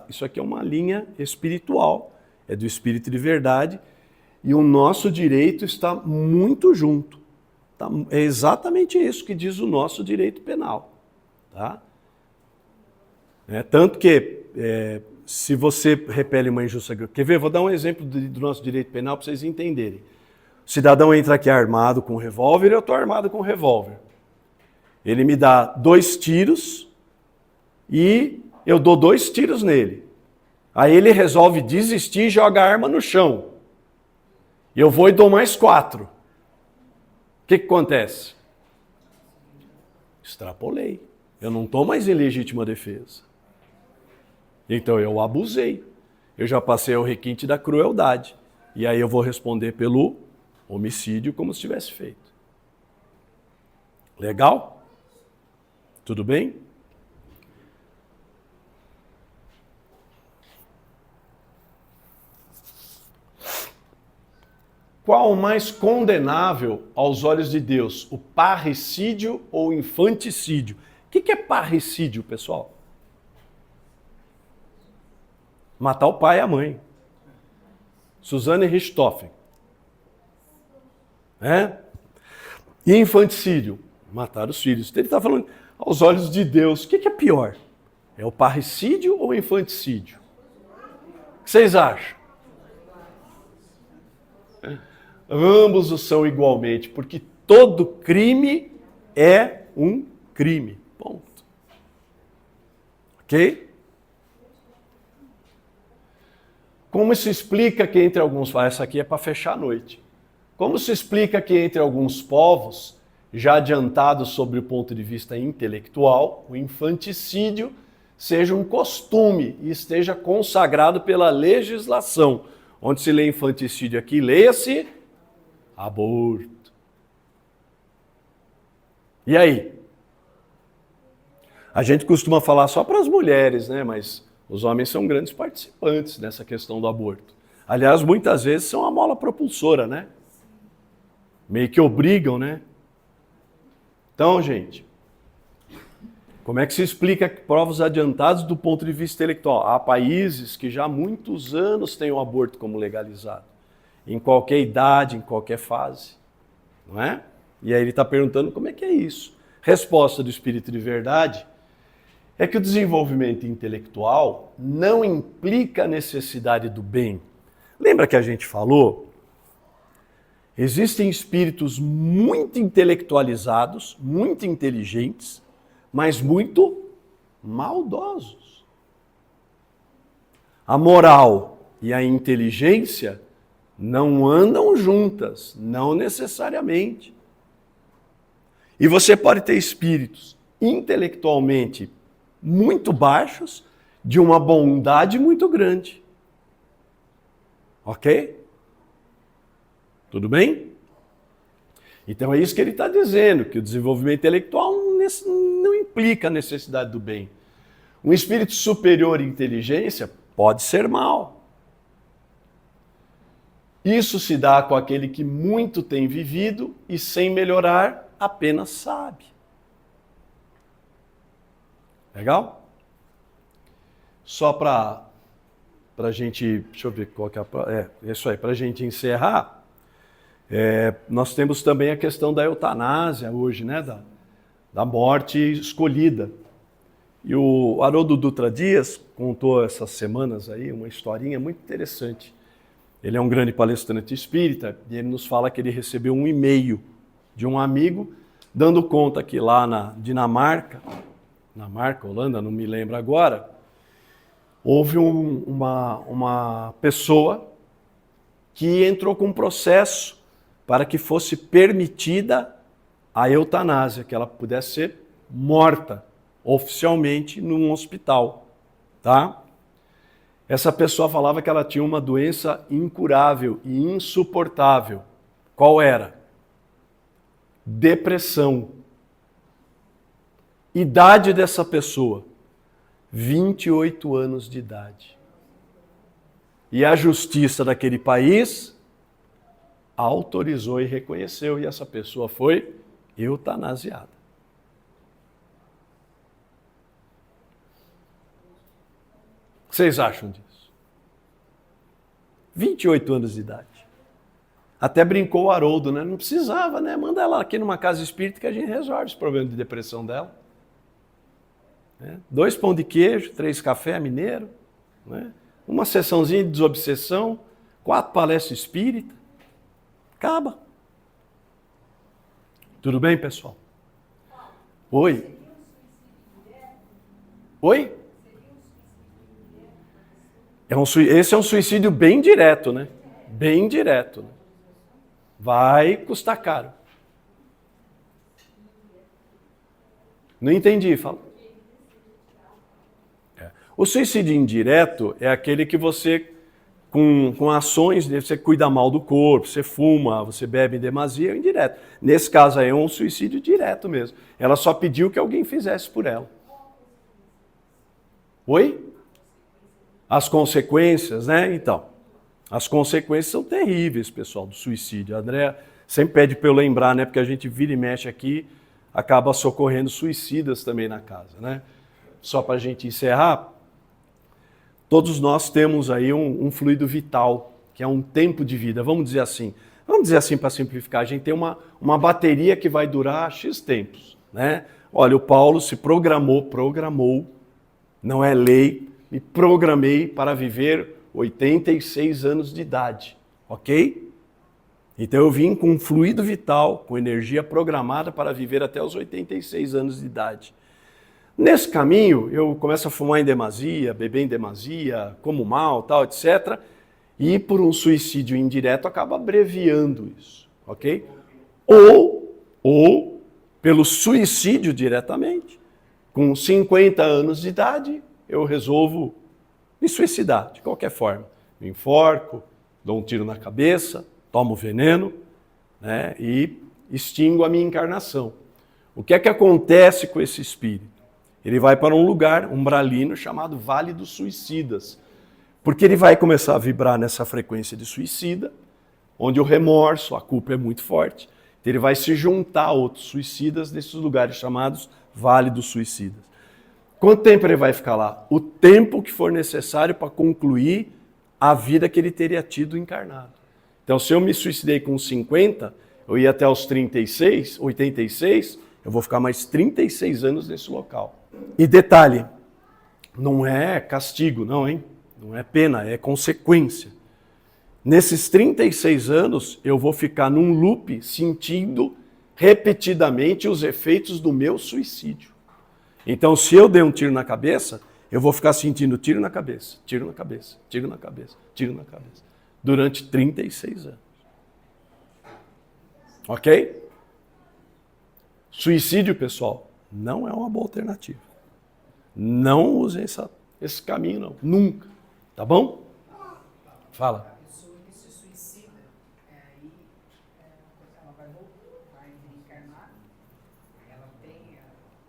isso aqui é uma linha espiritual, é do Espírito de Verdade, e o nosso direito está muito junto. Tá? É exatamente isso que diz o nosso direito penal. Tá? Tanto que, se você repele uma injusta... Quer ver? Vou dar um exemplo do nosso direito penal para vocês entenderem. O cidadão entra aqui armado com um revólver, eu estou armado com um revólver. Ele me dá 2 tiros e eu dou 2 tiros nele. Aí ele resolve desistir e joga a arma no chão. Eu vou e dou mais 4. O que acontece? Extrapolei. Eu não estou mais em legítima defesa. Então eu abusei. Eu já passei ao requinte da crueldade. E aí eu vou responder pelo homicídio como se tivesse feito. Legal? Tudo bem? Qual o mais condenável aos olhos de Deus? O parricídio ou o infanticídio? O que é parricídio, pessoal? Matar o pai e a mãe. Suzane Richthofen. E infanticídio? Matar os filhos. Ele está falando aos olhos de Deus. O que é pior? É o parricídio ou o infanticídio? O que vocês acham? Ambos o são igualmente, porque todo crime é um crime. Ponto. Ok? Como se explica que entre alguns... Essa aqui é para fechar a noite. Como se explica que entre alguns povos, já adiantados sobre o ponto de vista intelectual, o infanticídio seja um costume e esteja consagrado pela legislação? Onde se lê infanticídio aqui, leia-se aborto. E aí? A gente costuma falar só para as mulheres, né? Mas os homens são grandes participantes nessa questão do aborto. Aliás, muitas vezes são a mola propulsora, né? Meio que obrigam, né? Então, gente, como é que se explica provas adiantadas do ponto de vista intelectual? Há países que já há muitos anos têm o aborto como legalizado. Em qualquer idade, em qualquer fase. Não é? E aí ele está perguntando como é que é isso. Resposta do Espírito de Verdade é que o desenvolvimento intelectual não implica a necessidade do bem. Lembra que a gente falou? Existem espíritos muito intelectualizados, muito inteligentes, mas muito maldosos. A moral e a inteligência não andam juntas, não necessariamente. E você pode ter espíritos intelectualmente muito baixos, de uma bondade muito grande. Ok? Tudo bem? Então é isso que ele está dizendo, que o desenvolvimento intelectual não implica a necessidade do bem. Um espírito superior em inteligência pode ser mal. Isso se dá com aquele que muito tem vivido e sem melhorar apenas sabe. Legal? Só para a gente, deixa eu ver qual que é isso aí, para a gente encerrar, nós temos também a questão da eutanásia hoje, né, da morte escolhida. E o Haroldo Dutra Dias contou essas semanas aí uma historinha muito interessante. Ele é um grande palestrante espírita e ele nos fala que ele recebeu um e-mail de um amigo dando conta que lá na Dinamarca, Holanda, não me lembro agora, houve uma pessoa que entrou com um processo para que fosse permitida a eutanásia, que ela pudesse ser morta oficialmente num hospital, tá? Essa pessoa falava que ela tinha uma doença incurável e insuportável. Qual era? Depressão. Idade dessa pessoa, 28 anos de idade. E a justiça daquele país autorizou e reconheceu, e essa pessoa foi eutanasiada. O que vocês acham disso? 28 anos de idade. Até brincou o Haroldo, né? Não precisava, né? Manda ela aqui numa casa espírita que a gente resolve esse problema de depressão dela. 2 pão de queijo, 3 café mineiro, né? Uma sessãozinha de desobsessão, 4 palestras espírita. Acaba. Tudo bem, pessoal? Oi? Oi? Esse é um suicídio bem direto, né? Bem direto. Né? Vai custar caro. Não entendi, fala. O suicídio indireto é aquele que você, com ações, você cuida mal do corpo, você fuma, você bebe em demasia, é indireto. Nesse caso aí é um suicídio direto mesmo. Ela só pediu que alguém fizesse por ela. Oi? As consequências, né? Então, as consequências são terríveis, pessoal, do suicídio. A Andréa sempre pede para eu lembrar, né? Porque a gente vira e mexe aqui, acaba socorrendo suicidas também na casa, né? Só para a gente encerrar, todos nós temos aí um fluido vital, que é um tempo de vida, vamos dizer assim. Vamos dizer assim para simplificar, a gente tem uma bateria que vai durar X tempos, né? Olha, o Paulo se programou, não é lei, me programei para viver 86 anos de idade, ok? Então eu vim com um fluido vital, com energia programada para viver até os 86 anos de idade. Nesse caminho, eu começo a fumar em demasia, beber em demasia, como mal, tal, etc. E por um suicídio indireto acaba abreviando isso, ok? Ou pelo suicídio diretamente, com 50 anos de idade, eu resolvo me suicidar, de qualquer forma. Me enforco, dou um tiro na cabeça, tomo veneno, né, e extingo a minha encarnação. O que é que acontece com esse espírito? Ele vai para um lugar umbralino chamado Vale dos Suicidas, porque ele vai começar a vibrar nessa frequência de suicida, onde o remorso, a culpa é muito forte. Então ele vai se juntar a outros suicidas nesses lugares chamados Vale dos Suicidas. Quanto tempo ele vai ficar lá? O tempo que for necessário para concluir a vida que ele teria tido encarnado. Então, se eu me suicidei com 50, eu ia até os 36, 86, eu vou ficar mais 36 anos nesse local. E detalhe, não é castigo, não, hein? Não é pena, é consequência. Nesses 36 anos, eu vou ficar num loop sentindo repetidamente os efeitos do meu suicídio. Então, se eu der um tiro na cabeça, eu vou ficar sentindo tiro na cabeça, tiro na cabeça, tiro na cabeça, tiro na cabeça, durante 36 anos. Ok? Suicídio, pessoal, não é uma boa alternativa. Não usem esse caminho, não. Nunca. Tá bom? Fala. A pessoa que se suicida, aí ela vai reencarnar, ela tem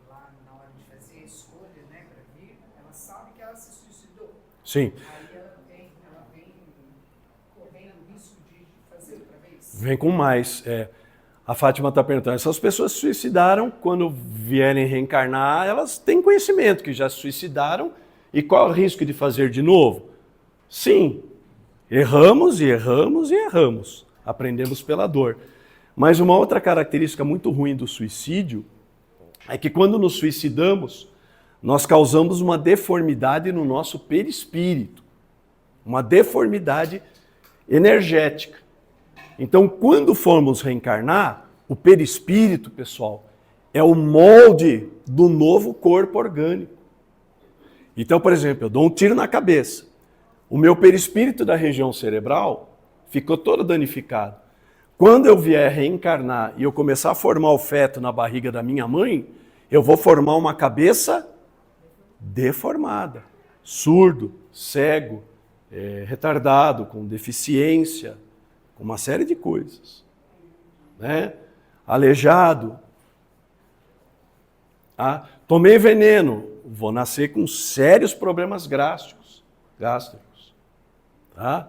lá na hora de fazer a escolha, né, para vir, ela sabe que ela se suicidou. Sim. Aí ela vem correndo o risco de fazer outra vez. Vem com mais. A Fátima está perguntando, essas pessoas se suicidaram, quando vierem reencarnar, elas têm conhecimento que já se suicidaram, e qual é o risco de fazer de novo? Sim, erramos e erramos e erramos, aprendemos pela dor. Mas uma outra característica muito ruim do suicídio é que quando nos suicidamos, nós causamos uma deformidade no nosso perispírito, uma deformidade energética. Então, quando formos reencarnar, o perispírito, pessoal, é o molde do novo corpo orgânico. Então, por exemplo, eu dou um tiro na cabeça. O meu perispírito da região cerebral ficou todo danificado. Quando eu vier reencarnar e eu começar a formar o feto na barriga da minha mãe, eu vou formar uma cabeça deformada, surdo, cego, retardado, com deficiência, com uma série de coisas, né? Aleijado. Tomei veneno, vou nascer com sérios problemas gástricos. Tá?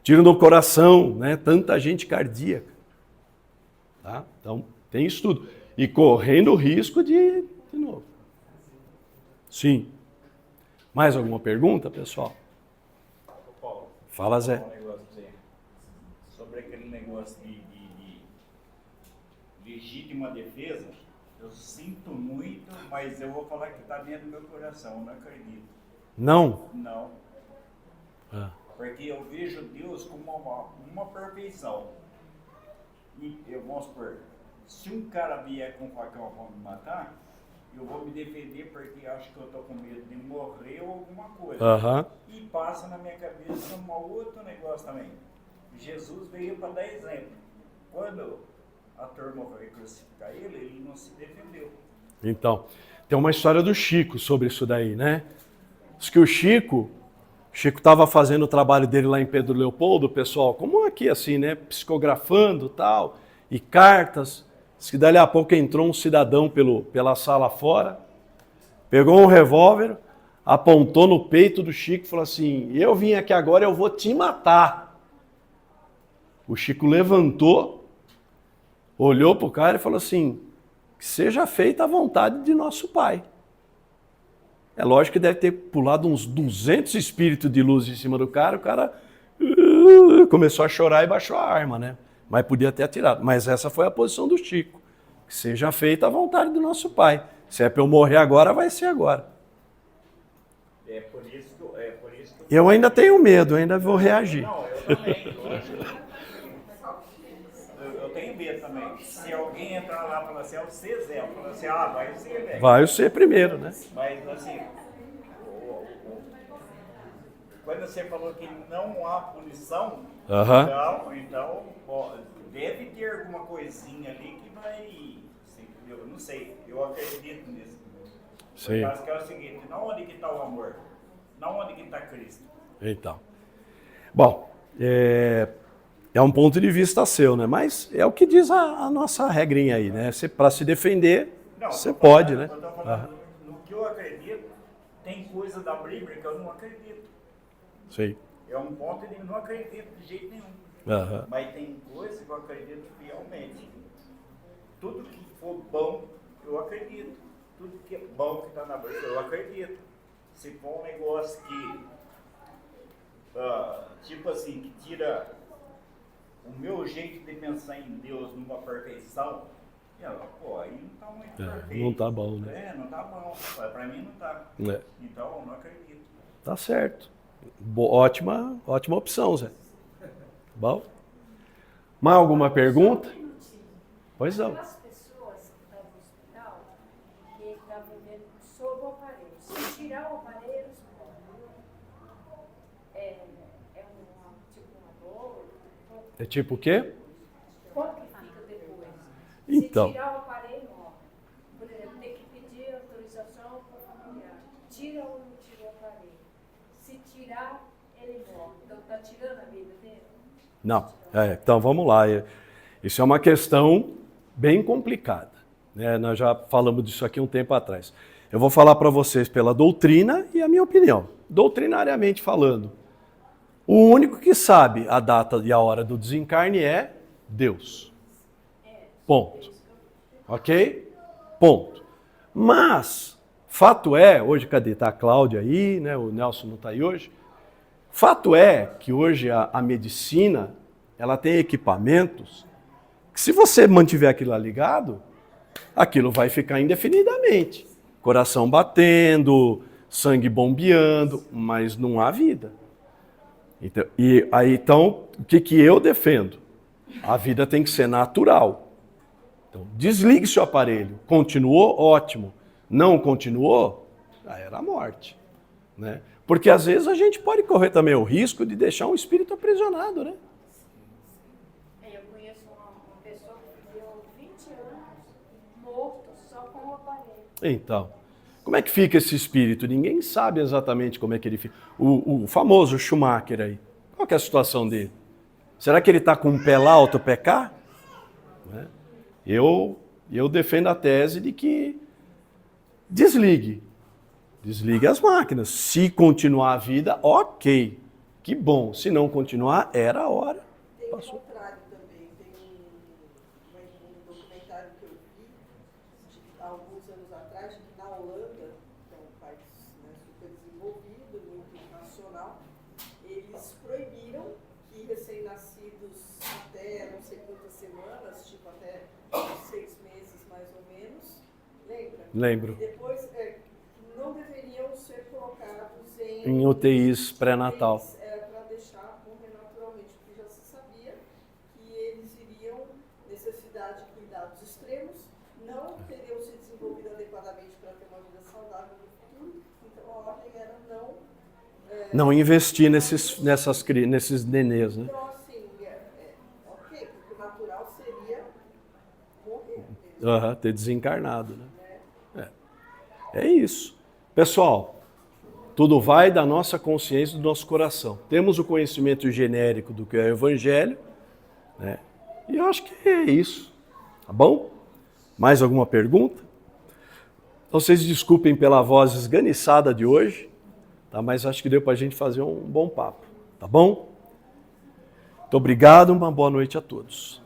Tiro no coração, né? Tanta gente cardíaca. Tá? Então, tem estudo. E correndo o risco de novo. Sim. Mais alguma pergunta, pessoal? Paulo, Fala, Zé. um negócio pra você. Sobre aquele negócio de legítima defesa, eu sinto muito, mas eu vou falar que está dentro do meu coração, eu não acredito. Não? Não. Porque eu vejo Deus como uma perfeição. E eu vou supor, se um cara vier com facão para me matar, eu vou me defender porque acho que eu estou com medo de morrer ou alguma coisa. E passa na minha cabeça um outro negócio também. Jesus veio para dar exemplo. Quando a turma foi crucificar ele não se defendeu. Então, tem uma história do Chico sobre isso daí, né? Diz que o Chico estava fazendo o trabalho dele lá em Pedro Leopoldo, pessoal, como aqui assim, né? Psicografando tal, e cartas. Diz que dali a pouco entrou um cidadão pela sala fora, pegou um revólver, apontou no peito do Chico e falou assim: eu vim aqui agora, eu vou te matar. O Chico levantou, olhou para o cara e falou assim: que seja feita a vontade de nosso Pai. É lógico que deve ter pulado uns 200 espíritos de luz em cima do cara, o cara começou a chorar e baixou a arma, né? Mas podia ter atirado. Mas essa foi a posição do Chico. Que seja feita a vontade do nosso Pai. Se é para eu morrer agora, vai ser agora. É por isso que eu ainda tenho medo, ainda vou reagir. Não, eu também. Eu tenho medo também. Se alguém entrar lá e falar assim, é o C, Zé, eu falo assim, vai o C, velho. Vai o C primeiro, né? Mas assim, quando você falou que não há punição, então deve ter alguma coisinha ali que vai, eu não sei, eu acredito nisso. Sim. Por causa que é o seguinte, não onde que está o amor, não onde que está Cristo. Então. Bom, é um ponto de vista seu, né? Mas é o que diz a nossa regrinha aí, né? Para se defender, você pode, né? Eu estou falando, no que eu acredito, tem coisa da Bíblia que eu não acredito. Sim. É um ponto de não acredito de jeito nenhum. Mas tem coisa que eu acredito fielmente. Tudo que for bom, eu acredito. Tudo que é bom que está na Bíblia, eu acredito. Se for um negócio que, tipo assim, que tira o meu jeito de pensar em Deus numa perfeição, aí não está muito perfeito. Não está bom, né? Não está bom. Para mim não está. Então, eu não acredito. Tá certo. Ótima opção, Zé. Bom? Mais alguma pergunta? Pois não. Aquelas pessoas que estão no hospital e estão vivendo sob o aparelho. Se tirar o aparelho, tipo uma dor. É tipo o quê? Como que fica depois? Então. Se tirar o aparelho, por exemplo, tem que pedir autorização para o familiar. Tira ou não tira o aparelho? Se tirar, ele morre. Então está tirando a vida dele? Não. Então vamos lá. Isso é uma questão bem complicada, né? Nós já falamos disso aqui um tempo atrás. Eu vou falar para vocês pela doutrina e a minha opinião. Doutrinariamente falando, o único que sabe a data e a hora do desencarne é Deus. Ponto. Ok? Ponto. Mas, fato é, hoje cadê? Está a Cláudia aí, né? O Nelson não está aí hoje. Fato é que hoje a medicina, ela tem equipamentos que se você mantiver aquilo lá ligado, aquilo vai ficar indefinidamente. Coração batendo, sangue bombeando, mas não há vida. Então, o que eu defendo? A vida tem que ser natural. Então, desligue seu aparelho. Continuou? Ótimo. Não continuou? Já era a morte. Né? Porque às vezes a gente pode correr também o risco de deixar um espírito aprisionado, né? Eu conheço uma pessoa que viveu 20 anos morto só com o aparelho. Então, como é que fica esse espírito? Ninguém sabe exatamente como é que ele fica. O famoso Schumacher aí, qual que é a situação dele? Será que ele está com um pé lá, outro pé cá? Né? Eu defendo a tese de que desligue as máquinas. Se continuar a vida, ok, que bom. Se não continuar, era a hora. Tem o Passou. contrário também. Tem um documentário que eu vi há alguns anos atrás, que na Holanda, que é um país, né, super desenvolvido, muito internacional, eles proibiram que recém-nascidos até não sei quantas semanas, tipo até 6 meses mais ou menos, lembra? Lembro. E depois não deveriam ser colocados Em UTIs pré-natal. para deixar morrer naturalmente, porque já se sabia que eles iriam necessitar de cuidados extremos, não teriam se desenvolvido adequadamente para ter uma vida saudável no futuro, então a ordem era Não investir nesses nenês, né? Então, assim, ok, porque o natural seria morrer. Ter desencarnado, né? É isso. Pessoal, tudo vai da nossa consciência, do nosso coração. Temos o conhecimento genérico do que é o Evangelho, né? E eu acho que é isso. Tá bom? Mais alguma pergunta? Então, vocês desculpem pela voz esganiçada de hoje, tá? Mas acho que deu para a gente fazer um bom papo. Tá bom? Muito obrigado, uma boa noite a todos.